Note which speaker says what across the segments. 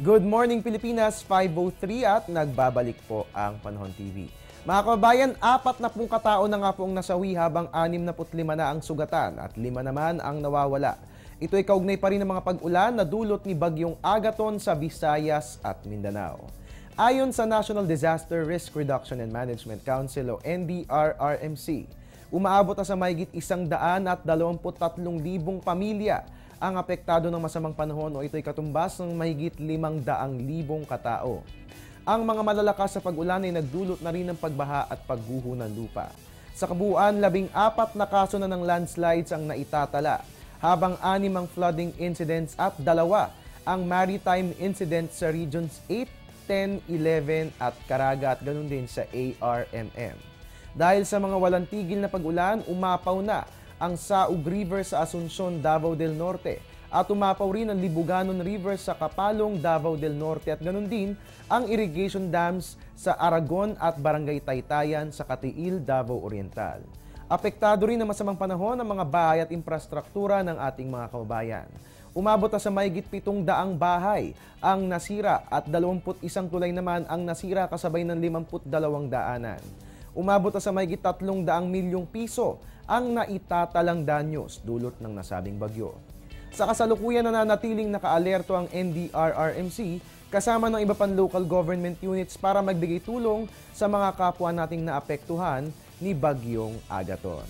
Speaker 1: Good morning Pilipinas, 5:03 at nagbabalik po ang Panahon TV. Mga kababayan, 40 katao na nga pong nasawi habang 65 na ang sugatan at 5 naman ang nawawala. Ito ay kaugnay pa rin ng mga pag-ulan na dulot ni Bagyong Agaton sa Visayas at Mindanao. Ayon sa National Disaster Risk Reduction and Management Council o NDRRMC, umaabot na sa mahigit 123,000 pamilya ang apektado ng masamang panahon o ito'y katumbas ng mahigit 500,000 katao. Ang mga malalakas sa pag-ulan ay nagdulot na rin ng pagbaha at pagguho ng lupa. Sa kabuuan, 14 na kaso na ng landslides ang naitatala, habang 6 ang flooding incidents at 2 ang maritime incidents sa Regions 8, 10, 11 at Caraga at ganun din sa ARMM. Dahil sa mga walang tigil na pag-ulan, umapaw na ang Saug River sa Asuncion, Davao del Norte at umapaw rin ang Libuganon River sa Kapalong, Davao del Norte at ganun din ang irrigation dams sa Aragon at Barangay Taytayan sa Katiil, Davao Oriental. Apektado rin ng masamang panahon ang mga bahay at infrastruktura ng ating mga kababayan. Umabot na sa mahigit 700 bahay ang nasira at 21 tulay naman ang nasira kasabay ng 52 daanan. Umabot na sa mahigit 300 milyong piso ang naitatalang danyos dulot ng nasabing bagyo. Sa kasalukuyan nananatiling nakaalerto ang NDRRMC kasama ng iba pang local government units para magbigay tulong sa mga kapwa nating naapektuhan ni Bagyong Agaton.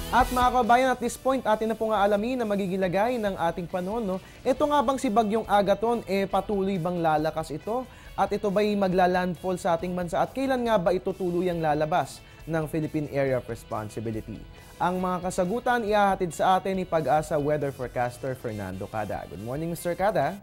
Speaker 1: At mga kababayan, at this point, atin na po nga alamin na magiging lagay ng ating panahon. Ito nga bang si Bagyong Agaton, patuloy bang lalakas ito? At ito ba'y maglalandfall sa ating bansa? At kailan nga ba ito tuluyang lalabas ng Philippine Area of Responsibility? Ang mga kasagutan ihahatid sa atin ni Pag-asa Weather Forecaster Fernando Cada. Good morning, Mr. Cada.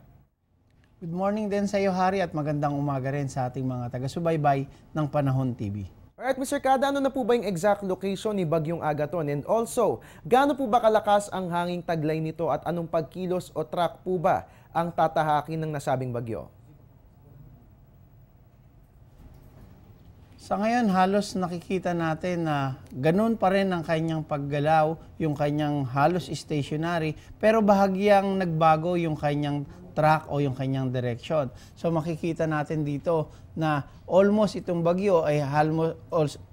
Speaker 2: Good morning din sa iyo, Hari, at magandang umaga rin sa ating mga taga-subaybay ng Panahon TV.
Speaker 1: Alright, Mr. Cada, ano na po ba yung exact location ni Bagyong Agaton? And also, gaano po ba kalakas ang hanging taglay nito at anong pagkilos o track po ba ang tatahakin ng nasabing bagyo?
Speaker 2: Sa ngayon, halos nakikita natin na ganun pa rin ang kanyang paggalaw, yung kanyang halos stationary, pero bahagyang nagbago yung kanyang track o yung kanyang direction. So makikita natin dito na almost itong bagyo ay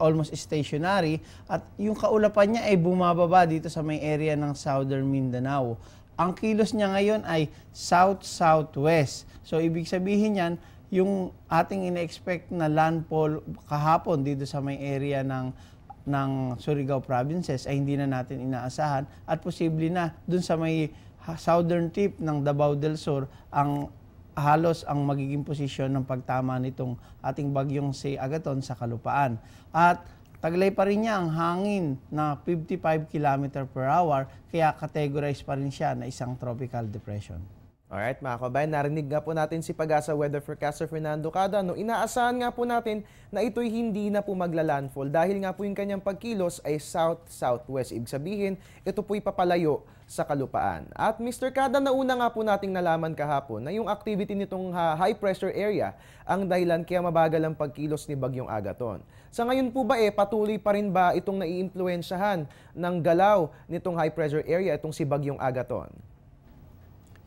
Speaker 2: almost stationary at yung kaulapan niya ay bumababa dito sa may area ng Southern Mindanao. Ang kilos niya ngayon ay south-southwest. So ibig sabihin yan, yung ating ina-expect na landfall kahapon dito sa may area ng Surigao provinces ay hindi na natin inaasahan at posible na dun sa may southern tip ng Davao del Sur ang halos ang magiging posisyon ng pagtama nitong ating bagyong si Agaton sa kalupaan. At taglay pa rin niya ang hangin na 55 km per hour kaya categorize pa rin siya na isang tropical depression.
Speaker 1: Alright mga kabayan, narinig nga po natin si Pag-asa Weather Forecaster Fernando Cada. Inaasahan nga po natin na ito'y hindi na po maglalandfall dahil nga po yung kanyang pagkilos ay south-southwest. Ibig sabihin, ito po'y papalayo sa kalupaan. At Mr. Cada, nauna nga po nating nalaman kahapon na yung activity nitong high pressure area ang dahilan kaya mabagal ang pagkilos ni Bagyong Agaton. Sa ngayon po ba patuloy pa rin ba itong naiimpluwensyahan ng galaw nitong high pressure area itong si Bagyong Agaton?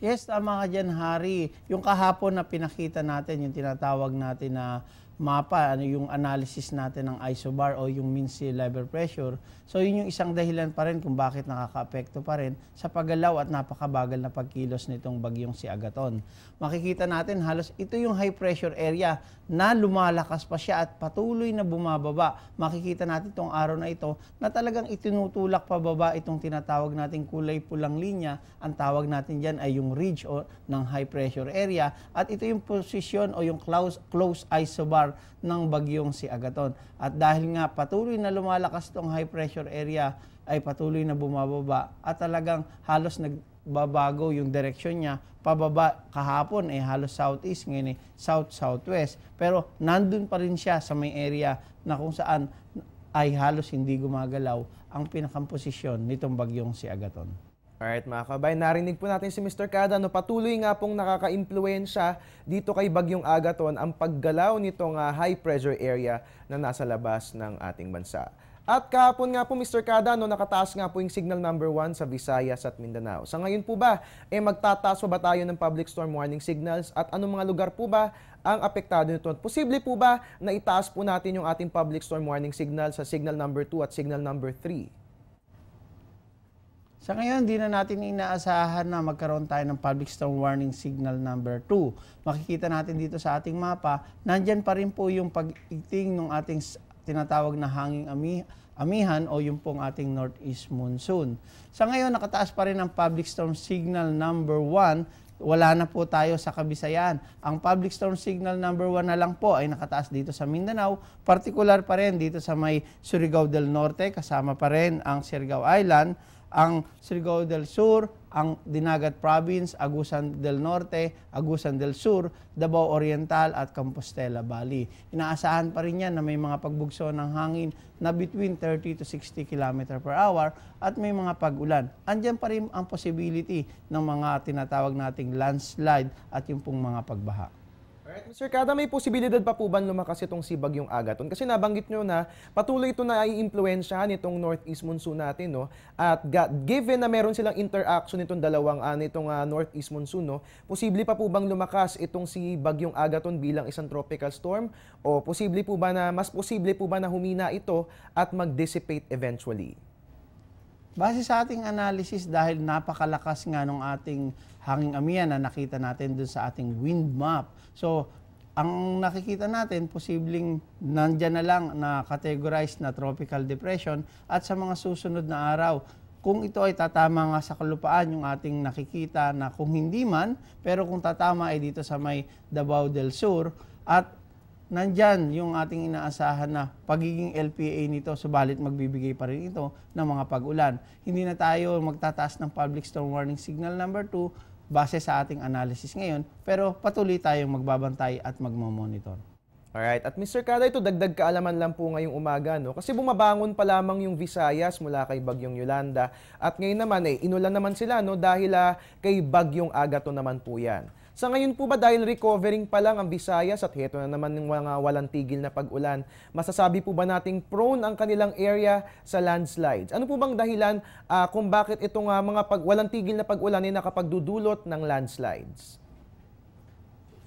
Speaker 2: Yes, tama ka dyan, Hari. Yung kahapon na pinakita natin, yung tinatawag natin na mapa, yung analysis natin ng isobar o yung mean sea level pressure. So yun yung isang dahilan pa rin kung bakit nakaka-apekto pa rin sa paggalaw at napakabagal na pagkilos nitong bagyong si Agaton. Makikita natin halos ito yung high pressure area na lumalakas pa siya at patuloy na bumababa. Makikita natin itong araw na ito na talagang itinutulak pababa itong tinatawag nating kulay pulang linya. Ang tawag natin dyan ay yung ridge o ng high pressure area at ito yung posisyon o yung close isobar ng bagyong si Agaton. At dahil nga patuloy na lumalakas itong high pressure area ay patuloy na bumababa at talagang halos nagbabago yung direksyon niya pababa. Kahapon halos southeast, ngayon south-southwest. Pero nandun pa rin siya sa may area na kung saan ay halos hindi gumagalaw ang pinakamposisyon nitong bagyong si Agaton.
Speaker 1: Alright mga kabayan, narinig po natin si Mr. Cada, patuloy nga pong nakaka-impluwensya dito kay Bagyong Agaton ang paggalaw nitong high pressure area na nasa labas ng ating bansa. At kahapon nga po, Mr. Kada, no, nakataas nga po yung signal number 1 sa Visayas at Mindanao. Sa ngayon po ba, magtataas ba tayo ng public storm warning signals? At anong mga lugar po ba ang apektado nito? Posible po ba na itaas po natin yung ating public storm warning signal sa signal number 2 at signal number 3?
Speaker 2: Sa ngayon, di na natin inaasahan na magkaroon tayo ng public storm warning signal number 2. Makikita natin dito sa ating mapa, nandyan pa rin po yung pag-igting ng ating tinatawag na hanging amihan o yung pong ating northeast monsoon. Sa ngayon, nakataas pa rin ang public storm signal number 1. Wala na po tayo sa Kabisayan. Ang public storm signal number 1 na lang po ay nakataas dito sa Mindanao. Particular pa rin dito sa may Surigao del Norte, kasama pa rin ang Siargao Island, ang Surigao del Sur, ang Dinagat Province, Agusan del Norte, Agusan del Sur, Davao Oriental at Compostela Valley. Inaasahan pa rin yan na may mga pagbugso ng hangin na between 30 to 60 km per hour at may mga pag-ulan. Andyan pa rin ang possibility ng mga tinatawag nating landslide at yung pong mga pagbaha.
Speaker 1: Alright, Mr. Kada, may posibilidad pa po ba lumakas itong si Bagyong Agaton? Kasi nabanggit nyo na patuloy ito na i-impluensyahan itong northeast monsoon natin, no? At given na meron silang interaction itong dalawang northeast monsoon, no? Posible pa po bang lumakas itong si Bagyong Agaton bilang isang tropical storm? O mas posible po ba na humina ito at mag-dissipate eventually?
Speaker 2: Base sa ating analysis, dahil napakalakas nga ng ating hanging amihan na nakita natin dun sa ating wind map. So, ang nakikita natin, posibleng nandyan na lang na categorized na tropical depression at sa mga susunod na araw, kung ito ay tatama nga sa kalupaan yung ating nakikita na kung hindi man, pero kung tatama ay dito sa may Davao del Sur at nandyan yung ating inaasahan na pagiging LPA nito, subalit magbibigay pa rin ito ng mga pag-ulan. Hindi na tayo magtataas ng public storm warning signal number 2 base sa ating analysis ngayon, pero patuloy tayong magbabantay at magmamonitor.
Speaker 1: Alright, at Mr. Kada, ito dagdag kaalaman lang po ngayong umaga, no? Kasi bumabangon pa lamang yung Visayas mula kay Bagyong Yolanda at ngayon naman inulan naman sila, no, dahil kay Bagyong Agaton naman po yan. Sa ngayon po ba, dahil recovering pa lang ang Visayas at heto na naman ng mga walang tigil na pag-ulan, masasabi po ba nating prone ang kanilang area sa landslides? Ano po bang dahilan kung bakit itong walang tigil na pag-ulan ay nakapagdudulot ng landslides?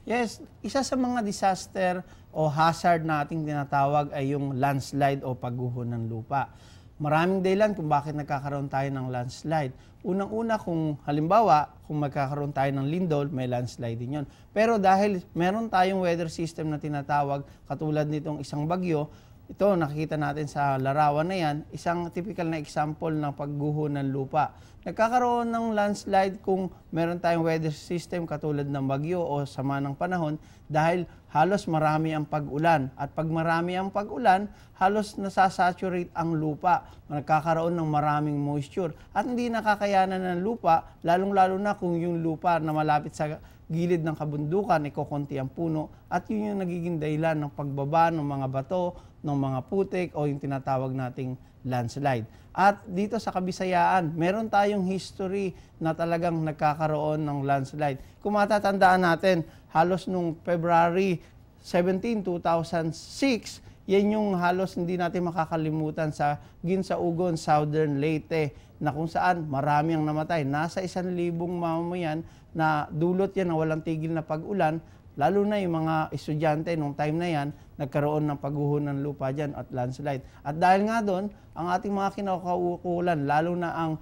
Speaker 2: Yes, isa sa mga disaster o hazard na ating tinatawag ay yung landslide o pagguho ng lupa. Maraming dahilan kung bakit nagkakaroon tayo ng landslide. Unang-una, kung halimbawa, kung magkakaroon tayo ng lindol, may landslide din yun. Pero dahil meron tayong weather system na tinatawag, katulad nitong isang bagyo, ito nakikita natin sa larawan na yan, isang typical na example ng pagguho ng lupa. Nagkakaroon ng landslide kung meron tayong weather system katulad ng bagyo o sama ng panahon dahil halos marami ang pag-ulan. At pag marami ang pag-ulan, halos nasasaturate ang lupa. Nagkakaroon ng maraming moisture. At hindi nakakayanan ng lupa, lalong-lalo na kung yung lupa na malapit sa gilid ng kabundukan, ikokonti ang puno. At yun yung nagiging dahilan ng pagbaba ng mga bato, ng mga putik o yung tinatawag nating landslide. At dito sa Kabisayaan, meron tayong history na talagang nagkakaroon ng landslide. Kung matatandaan natin, halos nung February 17, 2006, yan yung halos hindi natin makakalimutan sa Ginsa-Ugon, Southern Leyte, na kung saan marami ang namatay. Nasa 1,000 mamamayan na dulot yan na walang tigil na pag-ulan, lalo na yung mga estudyante nung time na yan, nagkaroon ng pagguho ng lupa dyan at landslide. At dahil nga doon, ang ating mga kinakaukulan, lalo na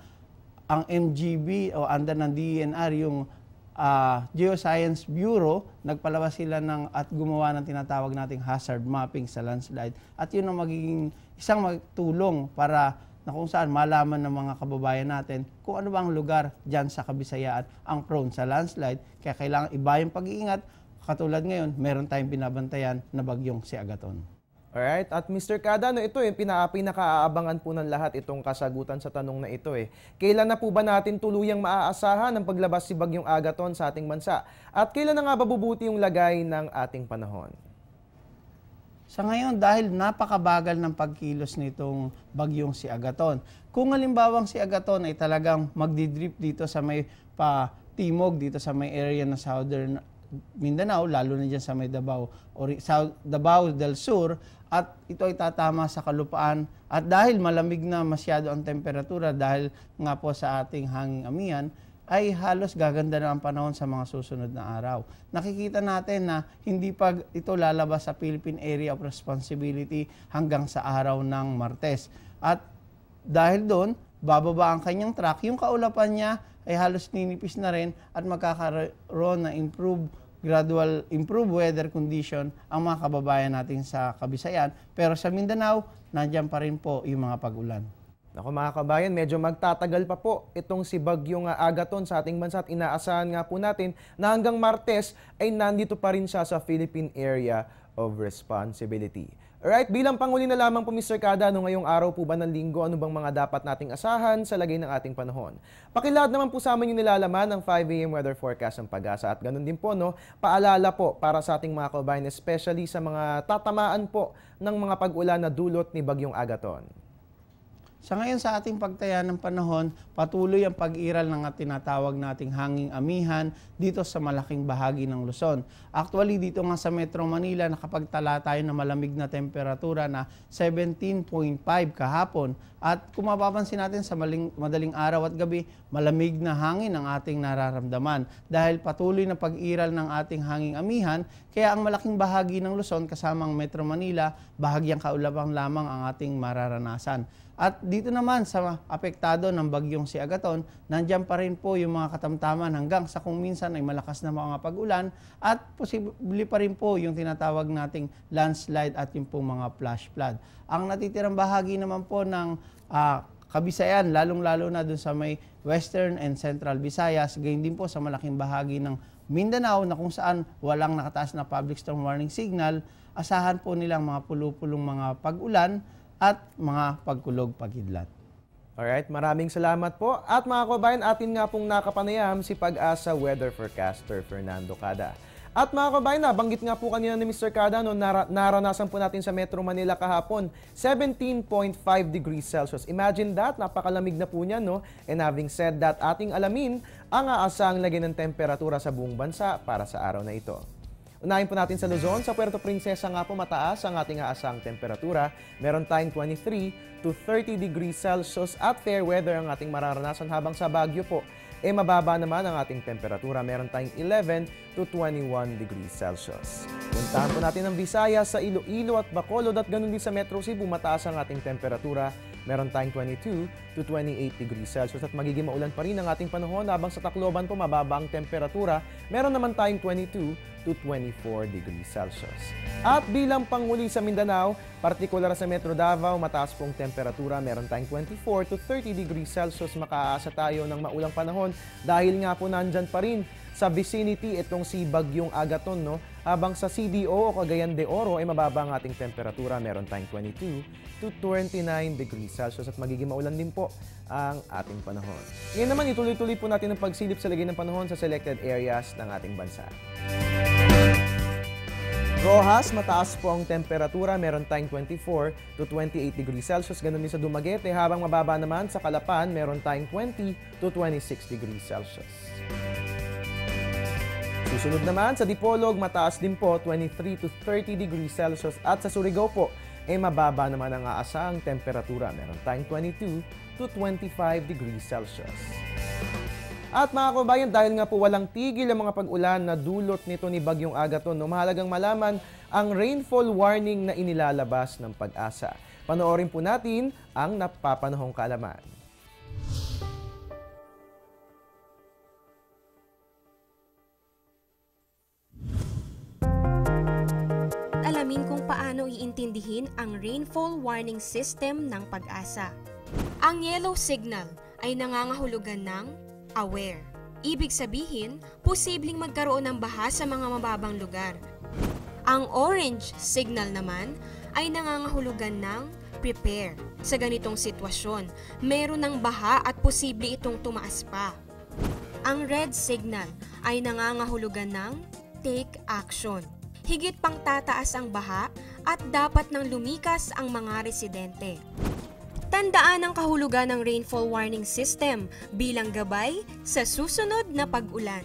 Speaker 2: ang MGB o under ng DENR, yung Geoscience Bureau, nagpalabas sila at gumawa ng tinatawag nating hazard mapping sa landslide. At yun ang magiging isang magtulong para na kung saan malaman ng mga kababayan natin kung ano bang lugar dyan sa Kabisayaan ang prone sa landslide. Kaya kailangan iba yung pag-iingat. Katulad ngayon, meron tayong binabantayan na bagyong si Agaton.
Speaker 1: Alright, at Mr. Kada, ito yung pinaka-aabangan po ng lahat itong kasagutan sa tanong na ito. Kailan na po ba natin tuluyang maaasahan ang paglabas si Bagyong Agaton sa ating bansa? At kailan na nga babubuti yung lagay ng ating panahon?
Speaker 2: Sa ngayon, dahil napakabagal ng pagkilos nitong bagyong si Agaton, kung halimbawang si Agaton ay talagang magdidrip dito sa may timog, dito sa may area na Mindanao, lalo na dyan sa may Davao, Davao del Sur, at ito ay tatama sa kalupaan. At dahil malamig na masyado ang temperatura, dahil nga po sa ating hanging amihan, ay halos gaganda na ang panahon sa mga susunod na araw. Nakikita natin na hindi pa ito lalabas sa Philippine Area of Responsibility hanggang sa araw ng Martes. At dahil doon, bababa ang kanyang track, yung kaulapan niya ay halos ninipis na rin at magkakaroon na gradual improved weather condition ang mga kababayan natin sa Kabisayan. Pero sa Mindanao, nandiyan pa rin po yung mga pag-ulan.
Speaker 1: Naku mga kabayan, medyo magtatagal pa po itong si Bagyong Agaton sa ating bansa at inaasahan nga po natin na hanggang Martes ay nandito pa rin siya sa Philippine Area of Responsibility. Alright, bilang panghuli na lamang po Mr. Kada, ngayong araw po ba ng linggo, ano bang mga dapat nating asahan sa lagay ng ating panahon? Pakilahad naman po sa amin yung nilalaman ng 5 AM weather forecast ng Pag-asa at ganun din po, paalala po para sa ating mga kabayan, especially sa mga tatamaan po ng mga pag-ulan na dulot ni Bagyong Agaton.
Speaker 2: Sa ngayon sa ating pagtaya ng panahon, patuloy ang pag-iral ng tinatawag nating hanging amihan dito sa malaking bahagi ng Luzon. Actually, dito nga sa Metro Manila, nakapagtala tayo na malamig na temperatura na 17.5 kahapon. At kung mapapansin natin sa madaling araw at gabi, malamig na hangin ang ating nararamdaman. Dahil patuloy na pag-iral ng ating hanging amihan, kaya ang malaking bahagi ng Luzon kasamang Metro Manila, bahagyang kaulapan lamang ang ating mararanasan. At dito naman sa apektado ng bagyong si Agaton, nandiyan pa rin po yung mga katamtaman hanggang sa kung minsan ay malakas na mga pag-ulan at posible pa rin po yung tinatawag nating landslide at yung pong mga flash flood. Ang natitirang bahagi naman po ng Kabisayan, lalong-lalo na dun sa may Western and Central Visayas, gayon din po sa malaking bahagi ng Mindanao na kung saan walang nakataas na public storm warning signal, asahan po nilang mga pulupulong mga pag-ulan at mga pagkulog-pagidlat.
Speaker 1: Alright, maraming salamat po. At mga kabayan, atin nga pong nakapanayam si Pag-asa weather forecaster Fernando Cada. At mga kabayan, nabanggit nga po kanina ni Mr. Cada, naranasan po natin sa Metro Manila kahapon, 17.5 degrees Celsius. Imagine that, napakalamig na po niyan, And having said that, ating alamin ang aasang lagay ng temperatura sa buong bansa para sa araw na ito. Unahin po natin sa Luzon. Sa Puerto Princesa nga po mataas ang ating aasang temperatura. Meron tayong 23 to 30 degrees Celsius at fair weather ang ating mararanasan, habang sa Baguio po mababa naman ang ating temperatura. Meron tayong 11 to 21 degrees Celsius. Puntahan po natin ang Visayas, sa Iloilo at Bacolod at ganun din sa Metro Cebu, mataas ang ating temperatura. Meron tayong 22 to 28 degrees Celsius at magiging maulan pa rin ang ating panahon, habang sa Tacloban po mababa ang temperatura. Meron naman tayong 22 to 24 degrees Celsius. At bilang panghuli sa Mindanao, partikular sa Metro Davao, mataas pong temperatura. Meron tayong 24 to 30 degrees Celsius. Makaasa tayo ng maulang panahon dahil nga po nandyan pa rin sa vicinity itong si Bagyong Agaton, Habang sa CDO o Cagayan de Oro ay mababa ang ating temperatura. Meron tayong 22 to 29 degrees Celsius at magiging maulan din po ang ating panahon. Ngayon naman, ituloy-tuloy po natin ang pagsilip sa lagay ng panahon sa selected areas ng ating bansa. Rojas, mataas po ang temperatura. Meron tayong 24 to 28 degrees Celsius. Ganun din sa Dumaguete, habang mababa naman sa Calapan, meron tayong 20 to 26 degrees Celsius. Susunod naman sa Dipolog, mataas din po, 23 to 30 degrees Celsius. At sa Surigao po, mababa naman ang aasahang temperatura. Meron tayong 22 to 25 degrees Celsius. At mga kabayan, dahil nga po walang tigil ang mga pag-ulan na dulot nito ni Bagyong Agaton, mahalagang malaman ang rainfall warning na inilalabas ng Pag-asa. Panoorin po natin ang napapanahong kaalaman.
Speaker 3: Alamin kung paano iintindihin ang rainfall warning system ng Pag-asa. Ang yellow signal ay nangangahulugan ng aware. Ibig sabihin, posibleng magkaroon ng baha sa mga mababang lugar. Ang orange signal naman ay nangangahulugan ng prepare. Sa ganitong sitwasyon, meron ng baha at posible itong tumaas pa. Ang red signal ay nangangahulugan ng take action. Higit pang tataas ang baha at dapat nang lumikas ang mga residente. Tandaan ang kahulugan ng rainfall warning system bilang gabay sa susunod na pag-ulan.